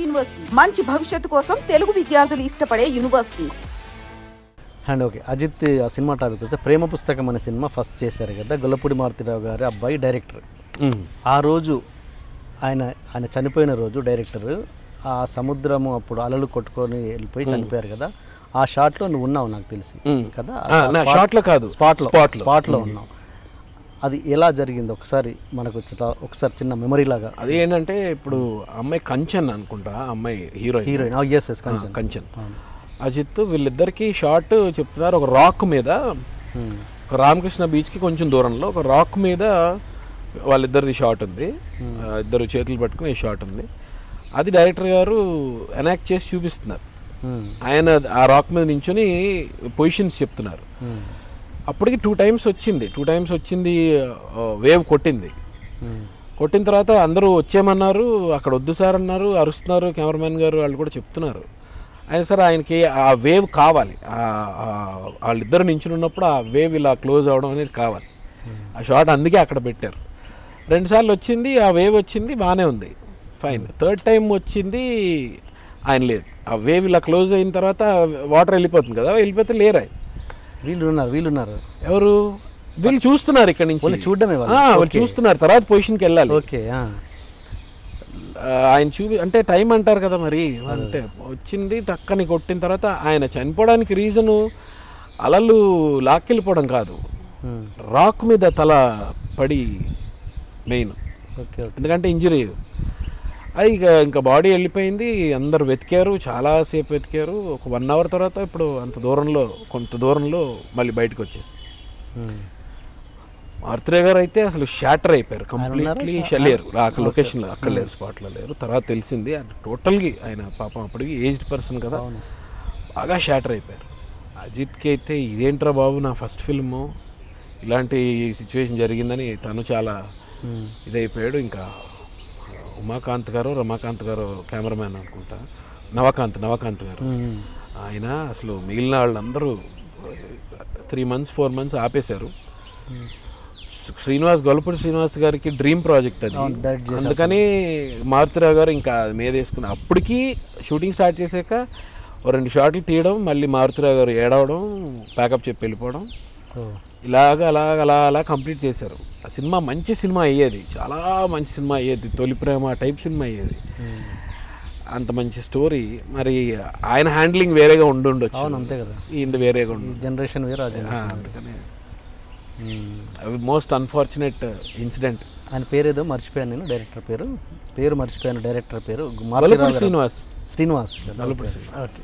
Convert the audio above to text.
University మంచి భవిష్యత్తు కోసం తెలుగు విద్యార్థులు ఇష్టపడే యూనివర్సిటీ. అండ్ ఓకే, అజిత్ ఆ సినిమా టాపిక్ వస్తే ప్రేమ పుస్తకం అనే సినిమా ఫస్ట్ చేశారు కదా, గొల్లపూడి మారుతిరావు గారి అబ్బాయి డైరెక్టర్. ఆ రోజు ఆయన చనిపోయిన రోజు డైరెక్టర్ ఆ సముద్రము అప్పుడు అలలు కొట్టుకొని వెళ్ళిపోయి చనిపోయారు కదా, ఆ షాట్లో నువ్వు ఉన్నావు నాకు తెలిసి కదా. షాట్లో కాదు, స్పాట్లో ఉన్నావు. అది ఎలా జరిగింది ఒకసారి మనకు ఒకసారి చిన్న మెమరీ లాగా. అది ఏంటంటే ఇప్పుడు అమ్మాయి కంచన్ అనుకుంటా, అమ్మాయి హీరోయిన్ ఎస్ కంచన్ అజిత్ వీళ్ళిద్దరికి షార్ట్ చెప్తున్నారు. ఒక రాక్ మీద, ఒక రామకృష్ణ బీచ్కి కొంచెం దూరంలో ఒక రాక్ మీద వాళ్ళిద్దరిది షాట్ ఉంది, ఇద్దరు చేతులు పట్టుకుని షాట్ ఉంది. అది డైరెక్టర్ గారు ఎనాక్ట్ చేసి చూపిస్తున్నారు. ఆయన ఆ రాక్ మీద నించుని పొజిషన్స్ చెప్తున్నారు. అప్పటికి 2 times వచ్చింది, వేవ్ కొట్టింది. కొట్టిన తర్వాత అందరూ వచ్చేయమన్నారు, అక్కడ వద్దు సార్ అన్నారు, అరుస్తున్నారు. కెమెరామెన్ గారు వాళ్ళు కూడా చెప్తున్నారు. అయినా సరే ఆయనకి ఆ వేవ్ కావాలి, వాళ్ళిద్దరు నించుని ఉన్నప్పుడు ఆ వేవ్ ఇలా క్లోజ్ అవ్వడం అనేది కావాలి. ఆ షాట్ అందుకే అక్కడ పెట్టారు. 2 సార్లు వచ్చింది, ఆ వేవ్ వచ్చింది, బాగానే ఉంది, ఫైన్. 3rd time వచ్చింది, ఆయన లేదు. ఆ వేవ్ ఇలా క్లోజ్ అయిన తర్వాత వాటర్ వెళ్ళిపోతుంది కదా, వెళ్ళిపోతే లేరు. వీళ్ళున్నారు ఎవరు? వీళ్ళు చూస్తున్నారు ఇక్కడ నుంచి, చూడడమే వాళ్ళు చూస్తున్నారు. తర్వాత పొజిషన్కి వెళ్ళాలి. ఓకే, ఆయన అంటే టైం అంటారు కదా, మరి అంతే. వచ్చింది టక్కని కొట్టిన తర్వాత ఆయన చనిపోవడానికి రీజను అలలు లాక్కెళ్ళిపోవడం కాదు, రాక్ మీద తల పడి మెయిన్. ఎందుకంటే ఇంజరీ అది ఇంకా బాడీ వెళ్ళిపోయింది. అందరు వెతికారు, చాలాసేపు వెతికారు. ఒక 1 hour తర్వాత ఇప్పుడు కొంత దూరంలో మళ్ళీ బయటకు వచ్చేసి మారుతిరావు గారు అయితే అసలు షాటర్ అయిపోయారు కంప్లీట్లీ. లేరు అక్కడ లొకేషన్లో, అక్కడ లేరు, స్పాట్లో లేరు. తర్వాత తెలిసింది టోటల్గా ఆయన పాపం అప్పటికి ఏజ్డ్ పర్సన్ కదా, బాగా షాటర్ అయిపోయారు. అజిత్కి అయితే ఇదేంట్రా బాబు, నా ఫస్ట్ ఫిల్ము, ఇలాంటి సిచ్యువేషన్ జరిగిందని తను చాలా ఇదైపోయాడు. ఇంకా రమాకాంత్ గారు కెమెరామ్యాన్ అనుకుంటా, నవకాంత్ గారు, ఆయన అసలు మిగిలిన వాళ్ళందరూ 3 months 4 months ఆపేశారు. గొల్లపూడి శ్రీనివాస్ గారికి డ్రీమ్ ప్రాజెక్ట్ అది, అందుకని మారుతిరావు గారు ఇంకా మీద వేసుకుని అప్పటికి షూటింగ్ స్టార్ట్ చేశాక 2 షాట్లు తీయడం, మళ్ళీ మారుతిరావు గారు ఏడవడం, ప్యాకప్ చెప్పి వెళ్ళిపోవడం, అలా కంప్లీట్ చేశారు. ఆ సినిమా మంచి సినిమా అయ్యేది, చాలా మంచి సినిమా అయ్యేది, తొలి ప్రేమ టైప్ సినిమా అయ్యేది. అంత మంచి స్టోరీ. మరి ఆయన హ్యాండ్లింగ్ వేరేగా ఉండొచ్చు, అంతే కదా, ఇది వేరేగా జనరేషన్ వేరే. అందుకని మోస్ట్ అన్ఫార్చునేట్ ఇన్సిడెంట్. ఆయన పేరు ఏదో మర్చిపోయాను నేను, డైరెక్టర్ పేరు మర్చిపోయాను. డైరెక్టర్ పేరు శ్రీనివాస్. ఓకే.